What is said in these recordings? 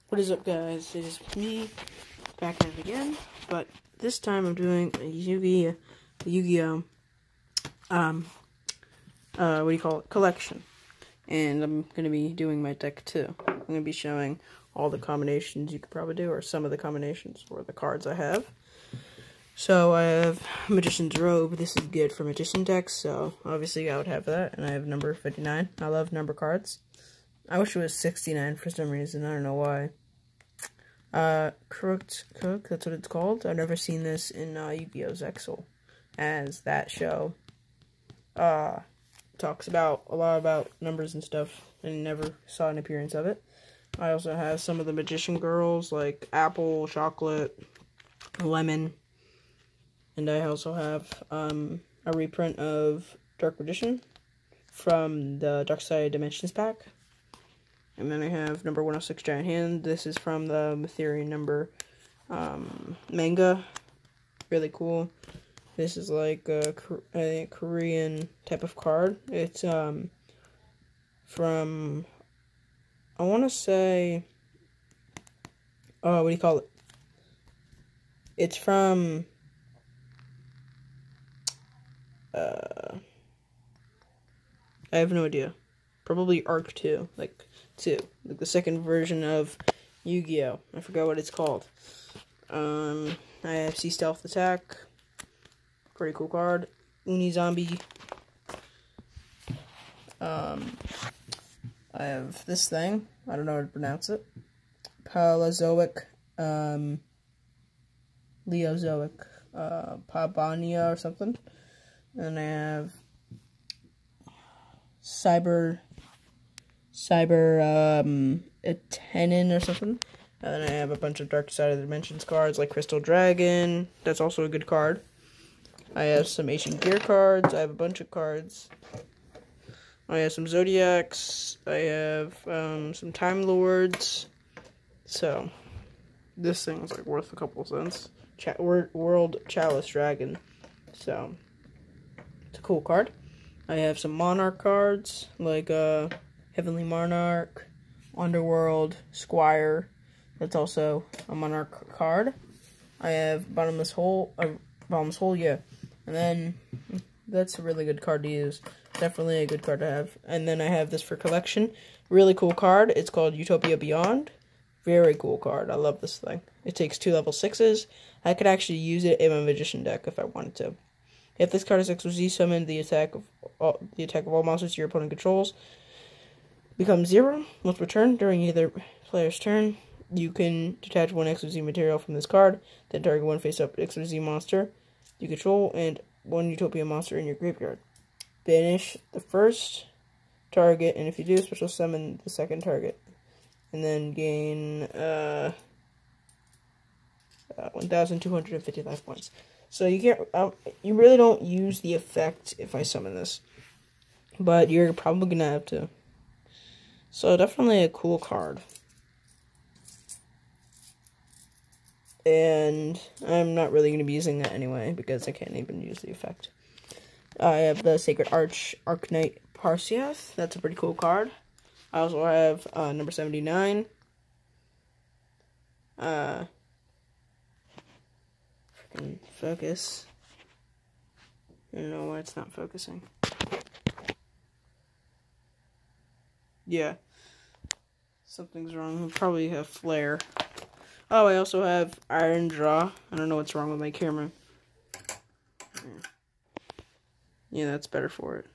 What is up, guys? It is me, back at it again, but this time I'm doing a Yugioh, collection, and I'm going to be doing my deck too. I'm going to be showing all the combinations you could probably do, or some of the combinations, or the cards I have. So I have Magician's Robe. This is good for Magician decks, so obviously I would have that, and I have number 59. I love number cards. I wish it was 69 for some reason. I don't know why. Crooked Cook, that's what it's called. I've never seen this in Yu-Gi-Oh's Exile, as that show talks about a lot about numbers and stuff, and never saw an appearance of it. I also have some of the Magician Girls, like Apple, Chocolate, Lemon, and I also have a reprint of Dark Magician from the Dark Side Dimensions pack. And then I have number 106 Giant Hand. This is from the Mytherian number manga. Really cool. This is like a Korean type of card. It's from, I want to say, what do you call it? It's from, I have no idea. Probably Arc 2, like the second version of Yu-Gi-Oh! I forgot what it's called. I have Sea Stealth Attack. Pretty cool card. Uni Zombie. I have this thing. I don't know how to pronounce it. Paleozoic. Leozoic. Pabania or something. And I have Cyber a Tenon or something. And then I have a bunch of Dark Side of the Dimensions cards, like Crystal Dragon. That's also a good card. I have some Ancient Gear cards. I have a bunch of cards. I have some Zodiacs. I have some Time Lords. So, this thing's like worth a couple cents. World Chalice Dragon. So, it's a cool card. I have some Monarch cards, like Heavenly Monarch, Underworld, Squire. That's also a Monarch card. I have Bottomless Hole, yeah. And then, that's a really good card to use. Definitely a good card to have. And then I have this for collection. Really cool card. It's called Utopia Beyond. Very cool card. I love this thing. It takes 2 level 6s. I could actually use it in my Magician deck if I wanted to. If this card is XYZ summoned, the attack of all monsters your opponent controls becomes 0. Once per turn, during either player's turn, you can detach 1 XYZ material from this card, then target 1 face-up XYZ monster you control, and 1 Utopia monster in your graveyard. Banish the first target, and if you do, special summon the second target. And then gain 1,255 points. So you can't, you really don't use the effect if I summon this, but you're probably gonna have to. So definitely a cool card, and I'm not really gonna be using that anyway because I can't even use the effect. I have the Sacred Arknight Parsiath. That's a pretty cool card. I also have number 79. Focus. I don't know why it's not focusing. Yeah. Something's wrong. I probably have flare. Oh, I also have Iron Draw. I don't know what's wrong with my camera. Yeah, that's better for it.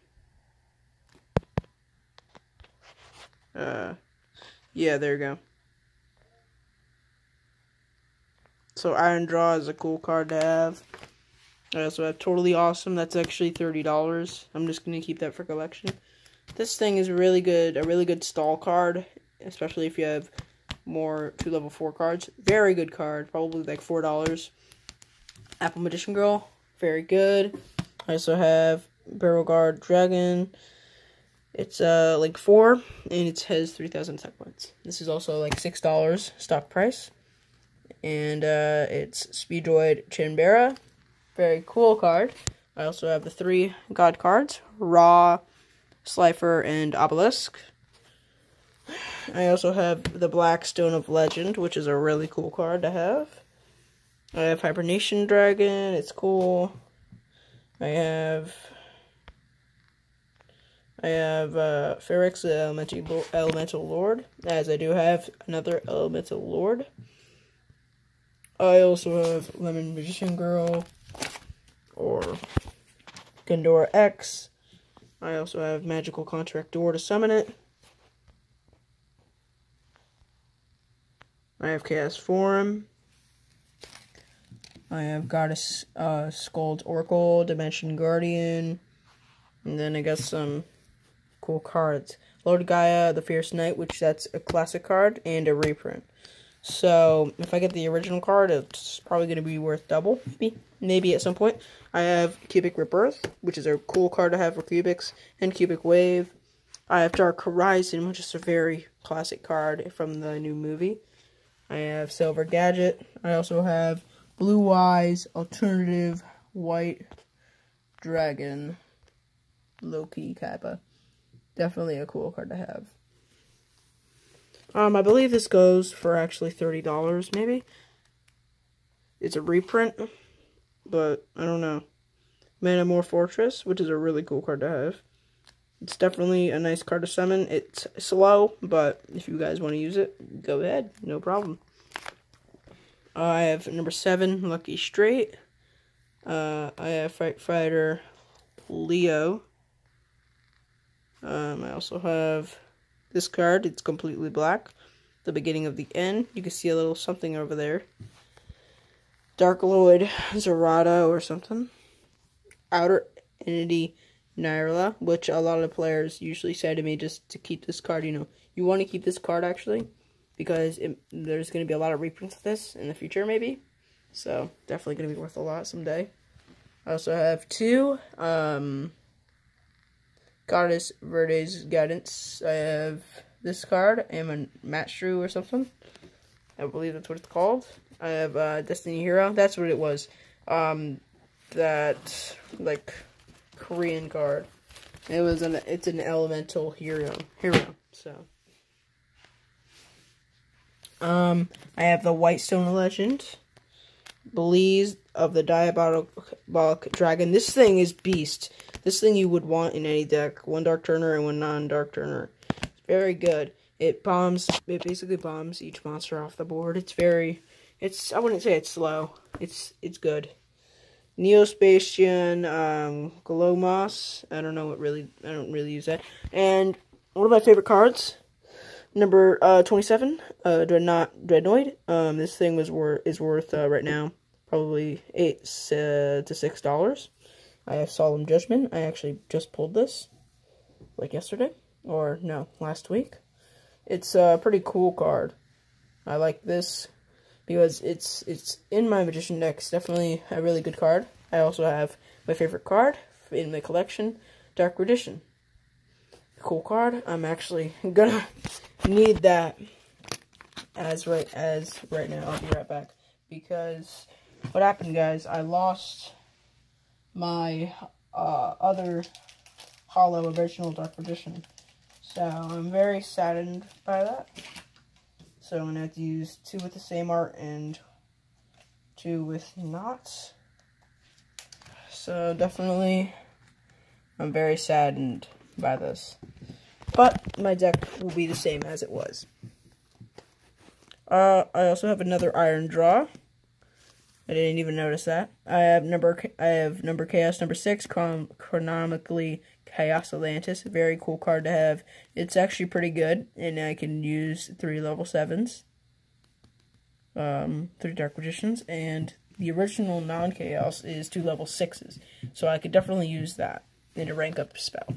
Yeah, there you go. So Iron Draw is a cool card to have. I also have Totally Awesome. That's actually $30. I'm just going to keep that for collection. This thing is really good. A really good stall card, especially if you have more 2 level 4 cards. Very good card. Probably like $4. Apple Magician Girl. Very good. I also have Barrel Guard Dragon. It's like 4, and it has 3,000 attack points. This is also like $6 stock price. And it's Speedroid Chinbera. Very cool card. I also have the 3 God cards, Ra, Slifer, and Obelisk. I also have the Black Stone of Legend, which is a really cool card to have. I have Hibernation Dragon, it's cool. I have Feryx, the Elemental Lord, as I do have another Elemental Lord. I also have Lemon Magician Girl, or Gandora X. I also have Magical Contractor to summon it. I have Chaos Forum. I have Goddess Skull's Oracle, Dimension Guardian, and then I got some cool cards. Lord Gaia, the Fierce Knight, which that's a classic card, and a reprint. So, if I get the original card, it's probably going to be worth double, maybe at some point. I have Cubic Rebirth, which is a cool card to have for Cubics, and Cubic Wave. I have Dark Horizon, which is a very classic card from the new movie. I have Silver Gadget. I also have Blue Eyes, Alternative, White Dragon, Low-Key Kappa. Definitely a cool card to have. I believe this goes for actually $30, maybe. It's a reprint, but I don't know. Manamore Fortress, which is a really cool card to have. It's definitely a nice card to summon. It's slow, but if you guys want to use it, go ahead. No problem. I have number 7, Lucky Straight. I have Fighter Leo. I also have this card. It's completely black. The beginning of the end. You can see a little something over there. Dark Lloyd Zerata or something. Outer Entity Nyrla, which a lot of players usually say to me just to keep this card. You know, you want to keep this card actually, because there's going to be a lot of reprints of this in the future, maybe. So, definitely going to be worth a lot someday. I also have 2, Goddess Verde's Guidance. I have this card, Amatru or something. I believe that's what it's called. I have Destiny Hero. That's what it was. That, like, Korean card. It's an elemental hero. So. I have the White Stone Legend. Blaze of the Diabolic Dragon. This thing is beast. This thing you would want in any deck. 1 Dark Turner and 1 non-Dark Turner. It's very good. It basically bombs each monster off the board. I wouldn't say it's slow. It's good. Neospatian, Glowmoss. I don't really use that. And one of my favorite cards, number 27, Dreadnoid. This thing is worth right now probably $8 to $6. I have Solemn Judgment. I actually just pulled this like yesterday, or no, last week. It's a pretty cool card. I like this because it's in my Magician deck. It's definitely a really good card. I also have my favorite card in my collection, Dark Reddition. Cool card. I'm actually gonna need that as right now. I'll be right back, because what happened, guys? I lost my other hollow original Dark Reddition, so I'm very saddened by that. So I'm gonna have to use 2 with the same art and 2 with not. So definitely, I'm very saddened by this. But my deck will be the same as it was. I also have another Iron Draw. I didn't even notice that. I have number Chaos number 6, Chronomically Chaos Atlantis. Very cool card to have. It's actually pretty good, and I can use 3 level 7s, 3 Dark Magicians, and the original non-Chaos is 2 level 6s. So I could definitely use that in a rank up spell.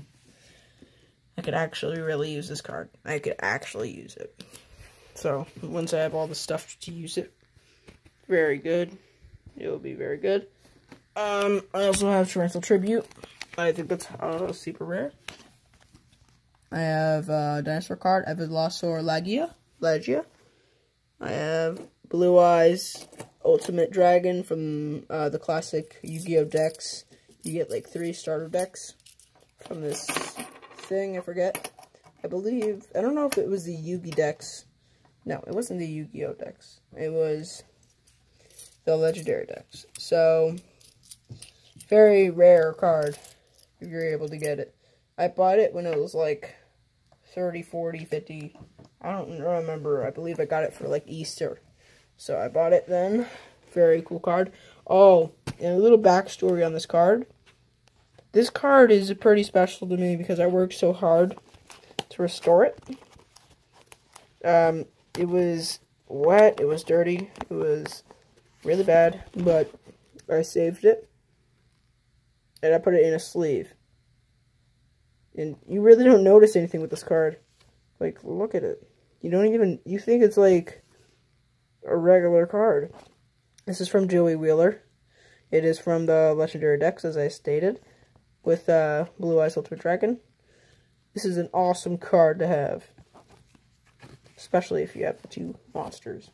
I could actually really use this card. I could actually use it. So, once I have all the stuff to use it, very good. It will be very good. I also have Torrential Tribute. I think that's super rare. I have Dinosaur card, Evilosaur Lagia. I have Blue Eyes, Ultimate Dragon from the classic Yu-Gi-Oh decks. You get like 3 starter decks from this thing, I forget. I believe, I don't know if it was the Yugi decks. No, it wasn't the Yu-Gi-Oh decks. It was the legendary decks. So, very rare card if you're able to get it. I bought it when it was like 30, 40, 50. I don't remember. I believe I got it for like Easter. So I bought it then. Very cool card. Oh, and a little backstory on this card. This card is pretty special to me because I worked so hard to restore it. It was wet, it was dirty, it was really bad, but I saved it, and I put it in a sleeve. And you really don't notice anything with this card. Like, look at it. You don't even, you think it's like a regular card. This is from Joey Wheeler. It is from the Legendary decks, as I stated, with Blue Eyes Ultimate Dragon. This is an awesome card to have. Especially if you have the two monsters.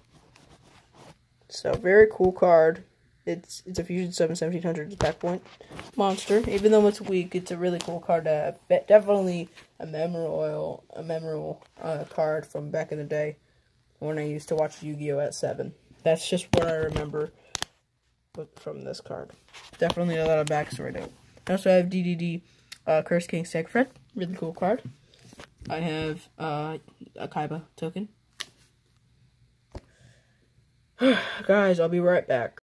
So, very cool card. It's a Fusion 7 1700 attack point monster. Even though it's weak, it's a really cool card to have. Definitely a memorable card from back in the day when I used to watch Yu-Gi-Oh! At 7. That's just what I remember from this card. Definitely a lot of backstory there. I also have DDD Curse King Segfred. Really cool card. I have a Kaiba token. Guys, I'll be right back.